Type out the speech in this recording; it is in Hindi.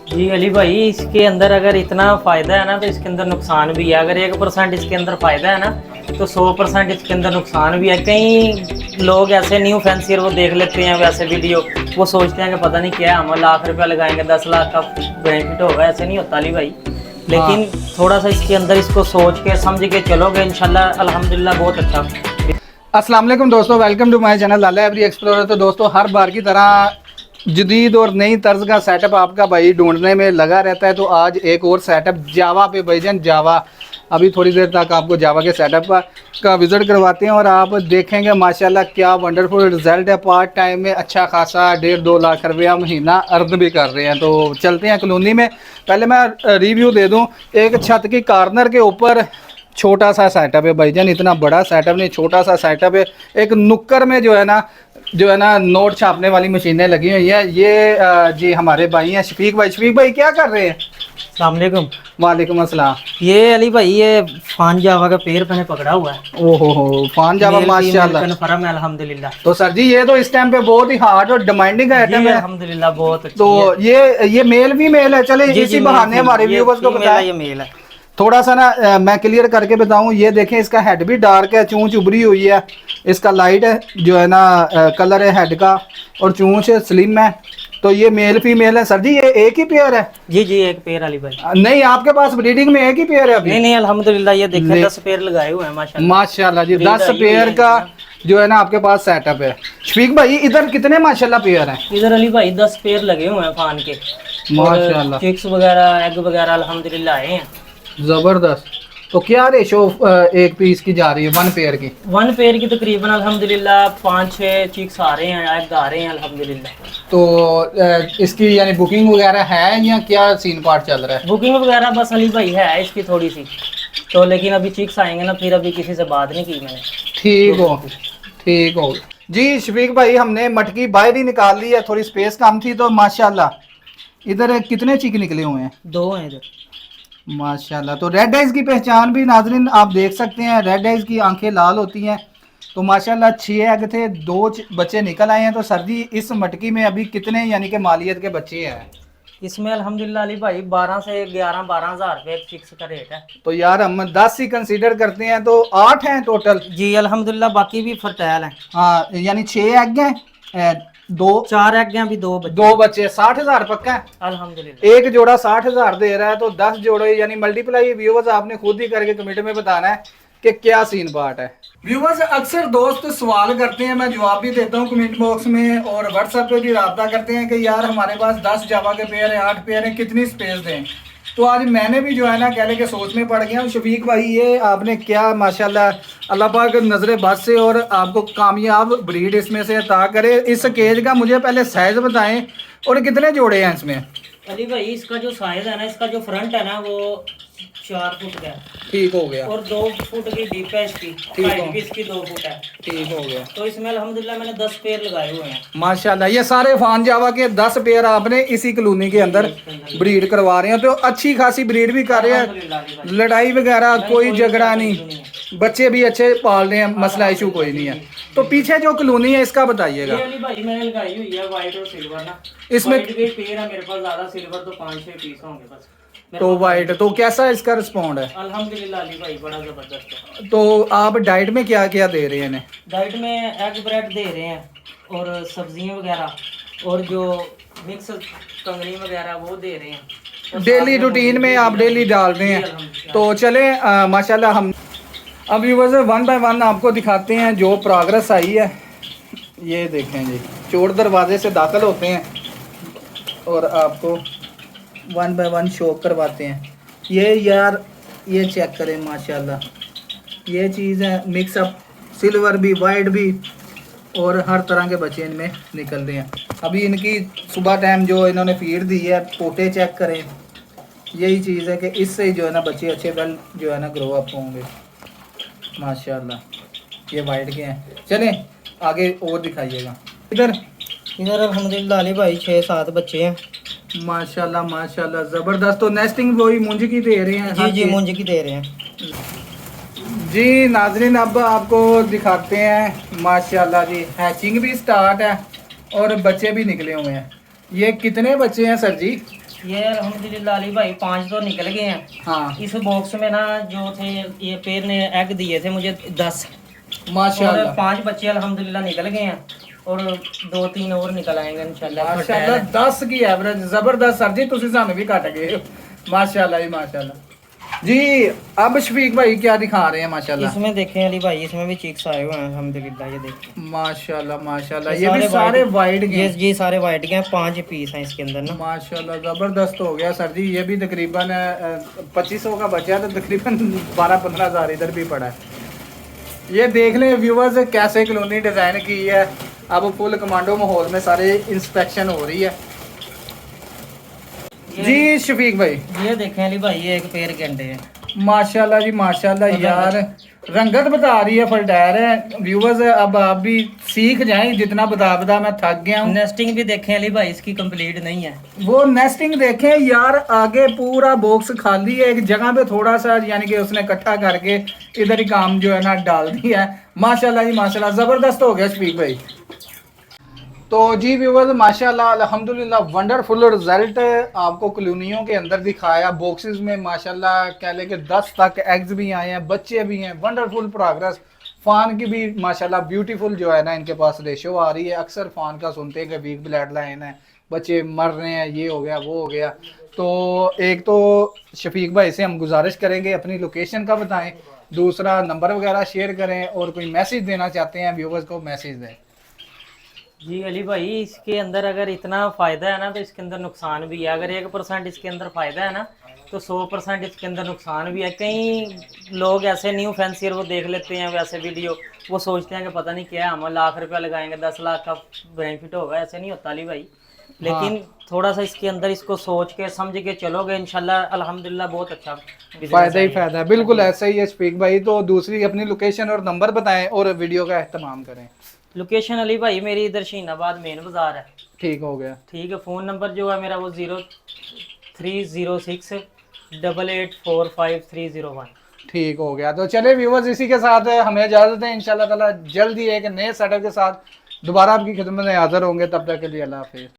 जी अली भाई, इसके अंदर अगर इतना फ़ायदा है ना तो इसके अंदर नुकसान भी है। अगर 1% इसके अंदर फ़ायदा है ना तो 100% इसके अंदर नुकसान भी है। कई लोग ऐसे न्यू फैंसियर वो देख लेते हैं वैसे वीडियो, वो सोचते हैं कि पता नहीं क्या है, हम लाख रुपया लगाएंगे 10 लाख का बेनिफिट होगा। ऐसे नहीं होता अली भाई। हाँ। लेकिन थोड़ा सा इसके अंदर इसको सोच के समझ के चलोगे इंशाल्लाह अल्हम्दुलिल्लाह बहुत अच्छा। अस्सलाम वालेकुम दोस्तों, welcome to my channel Lala every explorer. तो दोस्तों, हर बार की तरह जदीद और नई तर्ज का सेटअप आपका भाई ढूंढने में लगा रहता है। तो आज एक और सेटअप जावा पे भाईजान, जावा अभी थोड़ी देर तक आपको जावा के सेटअप का विज़िट करवाते हैं और आप देखेंगे माशाल्लाह क्या वंडरफुल रिजल्ट है। पार्ट टाइम में अच्छा खासा 1.5-2 लाख रुपया महीना अर्न भी कर रहे हैं। तो चलते हैं कॉलोनी में। पहले मैं रिव्यू दे दूँ। एक छत की कॉर्नर के ऊपर छोटा सा सेटअप है भाईजान, इतना बड़ा सेटअप नहीं, छोटा सा सेटअप है। एक नुक्कर में जो है ना नोट छापने वाली मशीनें लगी हुई हैं। ये जी हमारे भाई हैं शफीक भाई। शफीक भाई क्या कर रहे हैं? अस्सलाम वालेकुम। वालेकुम अस्सलाम। ये अली भाई ये फान जावा का पेड़ मैंने पकड़ा हुआ है। ओहो, फान जावा माशाल्लाह। कन्फर्म है अल्हम्दुलिल्लाह। तो सर जी ये तो इस टाइम पे बहुत ही हार्ड और डिमांडिंग आइटम है। अल्हम्दुलिल्लाह बहुत अच्छी तो है। ये मेल भी मेल है। चले जी, इसी जी, बहाने हमारे व्यूवर्स को बताएं। ये मेल है। थोड़ा सा ना मैं क्लियर करके बताऊं। ये देखें, इसका हेड भी डार्क है, चूंच उभरी हुई है। इसका लाइट है जो है ना कलर है हेड का, और चूंच स्लिम है। तो ये मेल फीमेल है। सर जी ये एक ही पेयर है? जी जी एक पेयर अली भाई। नहीं, आपके पास ब्रीडिंग में एक ही पेयर है अभी? नहीं नहीं अल्हम्दुलिल्लाह, ये देखें 10 पेयर लगाए हुए हैं माशाल्लाह। माशाल्लाह जी, Breed 10 आई हुई पेयर है का इनकी जो है ना आपके पास सेटअप है। शफीक भाई इधर कितने माशाल्लाह पेयर हैं? इधर अली भाई 10 पेयर लगे हुए हैं फान के। माशाल्लाह, चिक्स वगैरह एग वगैरह अल्हम्दुलिल्लाह आए हैं। जबरदस्त। तो क्या रेशो एक पीस की जा रही है, वन पेयर की? 1 पेयर की तकरीबन अल्हम्दुलिल्लाह 5-6 चिक्स आ रहे हैं, एग आ रहे हैं अल्हम्दुलिल्लाह। तो इसकी यानी बुकिंग वगैरह है या क्या सीन पार्ट चल रहा है? बुकिंग वगैरह बस अली भाई है इसकी थोड़ी सी। तो लेकिन अभी चिक्स आएंगे ना, फिर अभी किसी से बात नहीं की मैंने। ठीक हो, ठीक हो जी। शफीक भाई हमने मटकी बाहर ही निकाल ली है, थोड़ी स्पेस कम थी। तो माशाल्लाह इधर कितने चिक निकले हुए हैं? 2 हैं इधर। माशाल्लाह। तो रेड आइज की पहचान भी नाजरीन आप देख सकते हैं, रेड आइज की आंखें लाल होती हैं। तो माशाल्लाह 6 एग थे, 2 बच्चे निकल आए हैं। तो सर जी इस मटकी में अभी कितने यानी कि मालियत के बच्चे हैं? इसमें अल्हम्दुलिल्लाह अली भाई 12 से 11-12 हज़ार रुपये एक चिक्स का रेट है। तो यार हम 10 ही कंसीडर करते हैं, तो 8 हैं टोटल। जी अल्हम्दुलिल्लाह, बाकी भी फर्टाइल हैं। हाँ, यानी 6 एग हैं, 2 4 एग हैं, अभी 2 बच्चे। 2 बच्चे। 60,000 पक्का है? अल्हम्दुलिल्लाह। एक जोड़ा 60,000 दे रहा है, तो 10 जोड़े यानी मल्टीप्लाई व्यूवर्स आपने खुद ही करके कमेंट में बताना है कि क्या सीन बात है। व्यूवर्स अक्सर दोस्त सवाल करते हैं, मैं जवाब भी देता हूँ कमेंट बॉक्स में, और व्हाट्सएप पे भी रब्ता करते हैं कि यार हमारे पास 10 जावा के पेयर हैं, 8 पेयर हैं, कितनी स्पेस दें। तो आज मैंने भी जो है ना कहने के सोच में पड़ गया हूँ। शफीक भाई ये आपने क्या माशाल्लाह अल्लाह पाक नजरे बद से और आपको कामयाब ब्रीड इसमें से अता करे। इस केज का मुझे पहले साइज बताएं और कितने जोड़े हैं इसमें? अली भाई इसका जो साइज है ना, इसका जो फ्रंट है ना वो 4 फुट का है। ठीक हो गया। और 2 फुट की डीप है इसकी। हाइट भी इसकी 2 फुट है। ठीक हो गया। तो इसमें अल्हम्दुलिल्लाह मैंने 10 पेयर लगाए हुए हैं माशाल्लाह। ये सारे फान जावा के 10 पेयर आपने इसी कॉलोनी के अंदर ब्रीड करवा रहे हैं। तो अच्छी खासी ब्रीड भी कर रहे हैं, अल्हम्दुलिल्लाह अली भाई। लड़ाई वगैरह कोई झगड़ा नहीं, बच्चे भी अच्छे पाल रहे हैं, मसला इशू कोई नहीं है। तो पीछे जो कॉलोनी है इसका बताइएगा। ये अली भाई मैंने लगाई हुई है व्हाइट और सिल्वर ना। इसमें व्हाइट के पेयर है मेरे पास ज्यादा, सिल्वर तो 5-6 पीस होंगे बस। तो वाइट तो कैसा इसका रिस्पॉन्ड है? अल्हम्दुलिल्लाह अली भाई बड़ा जबरदस्त है। तो आप डाइट में क्या क्या दे रहे हैं इन्हें? डाइट में एग ब्रेड दे रहे हैं और सब्जियां वगैरह, और जो मिक्स कंगनी वगैरह वो दे रहे हैं। और डेली साथ में रूटीन में आप डेली डाल रहे हैं। अल्हम्दुलिल्लाह। तो चले माशाल्लाह हम अब व्यूअर्स 1 बाय 1 आपको दिखाते हैं जो प्रोग्रेस आई है। ये देखें जी, चोर दरवाजे से दाखिल होते हैं और आपको 1 बाय 1 शो करवाते हैं। ये यार ये चेक करें माशाल्लाह, ये चीज़ है मिक्सअप, सिल्वर भी वाइट भी, और हर तरह के बच्चे इनमें निकल रहे हैं। अभी इनकी सुबह टाइम जो इन्होंने फीड दी है, पोटे चेक करें। यही चीज़ है कि इससे जो है ना बच्चे अच्छे वेल जो है ना ग्रो अप होंगे माशाल्लाह। ये वाइट के हैं। चलें आगे और दिखाइएगा। इधर अल्हम्दुलिल्लाह अली भाई 6-7 बच्चे हैं माशाल्लाह माशाल्लाह, ज़बरदस्त। तो नेस्टिंग वही मुंज की दे रहे हैं? जी जी मुंज की दे रहे हैं जी नाजरीन अब आपको दिखाते हैं माशाल्लाह जी, हैचिंग भी स्टार्ट है और बच्चे भी निकले हुए हैं। ये कितने बच्चे हैं सर जी? ये अल्हम्दुलिल्लाह अली भाई 5 तो निकल गए हैं। हाँ इस बॉक्स में ना जो थे, ये पेड़ ने एग दिए थे मुझे 10, और माशाल्लाह 5 बच्चे अल्हम्दुलिल्लाह निकल गए हैं, और 2-3 और निकल आएंगे इंशाल्लाह। माशाल्लाह 10 की एवरेज जबरदस्त सर जी, तुसी सानू भी कट गए माशाल्लाह जी माशाल्लाह जी। अब शफीक भाई क्या दिखा रहे हैं माशाल्लाह? इसमें देखें अली भाई, इसमें भी चिक्स आए हुए हैं अल्हम्दुलिल्लाह, ये देखिए माशाल्लाह माशाल्लाह, ये भी सारे वाइट के ये जी सारे वाइट के हैं, 5 पीस हैं इसके अंदर ना। माशाल्लाह जबरदस्त हो गया सर जी। ये भी तकरीबन 2500 का बचा है, तो तकरीबन 12-15 हज़ार इधर भी पड़ा है। ये देख लें व्यूवर्स कैसे कॉलोनी डिज़ाइन की है। अब फुल कमांडो माहौल में सारे इंस्पेक्शन हो रही है जी। शफीक भाई ये देखें अली भाई, ये एक पेड़ के अंडे हैं माशाल्लाह जी माशाल्लाह यार, रंगत बता रही है, फलटैर है व्यूवर्स। अब आप भी सीख जाएं, जितना बता बता मैं थक गया हूँ। नेस्टिंग भी देखें अली भाई, इसकी कंप्लीट नहीं है। वो नेस्टिंग देखें यार, आगे पूरा बॉक्स खाली है, एक जगह पे थोड़ा सा यानी कि उसने इकट्ठा करके इधर ही काम जो है ना डाल दिया है। माशाल्लाह जी माशाल्लाह जबरदस्त हो गया शफीक भाई। तो जी व्यूवर्स माशाल्लाह अल्हम्दुलिल्लाह वंडरफुल रिजल्ट आपको कॉलोनियों के अंदर दिखाया। बॉक्सेस में माशाल्लाह कह ले कि 10 तक एग्स भी आए हैं, बच्चे भी हैं, वंडरफुल प्रोग्रेस। फान की भी माशाल्लाह ब्यूटीफुल जो है ना इनके पास रेशो आ रही है। अक्सर फान का सुनते हैं कि वीक ब्लड लाइन है, बच्चे मर रहे हैं, ये हो गया वो हो गया। तो एक तो शफीक भाई से हम गुजारिश करेंगे अपनी लोकेशन का बताएं, दूसरा नंबर वगैरह शेयर करें, और कोई मैसेज देना चाहते हैं व्यूवर्स को मैसेज दें। जी अली भाई, इसके अंदर अगर इतना फ़ायदा है ना तो इसके अंदर नुकसान भी है। अगर 1% इसके अंदर फ़ायदा है ना तो 100% इसके अंदर नुकसान भी है। कई लोग ऐसे न्यू फैंसियर वो देख लेते हैं वैसे वीडियो, वो सोचते हैं कि पता नहीं क्या है, हम लाख रुपया लगाएंगे 10 लाख का बेनिफिट होगा। ऐसे नहीं होता अली भाई। लेकिन थोड़ा सा इसके अंदर इसको सोच के समझ के चलोगे इंशाल्लाह अल्हम्दुलिल्लाह बहुत अच्छा फायदा ही फायदा है। बिल्कुल ऐसा ही है शफीक भाई। तो दूसरी अपनी लोकेशन और नंबर बताएं और वीडियो का एहतमाम करें। लोकेशन अली भाई मेरी इधर शीनाबाद मेन बाजार है। ठीक हो गया। ठीक है, फ़ोन नंबर जो है मेरा वो 030688453001। ठीक हो गया। तो चले व्यूवर्स, इसी के साथ हमें इजाजत है। इंशाल्लाह ताला जल्द ही एक नए सेटअप के साथ दोबारा आपकी खिदमत में हाजिर होंगे। तब तक के लिए अल्लाह हाफिज़।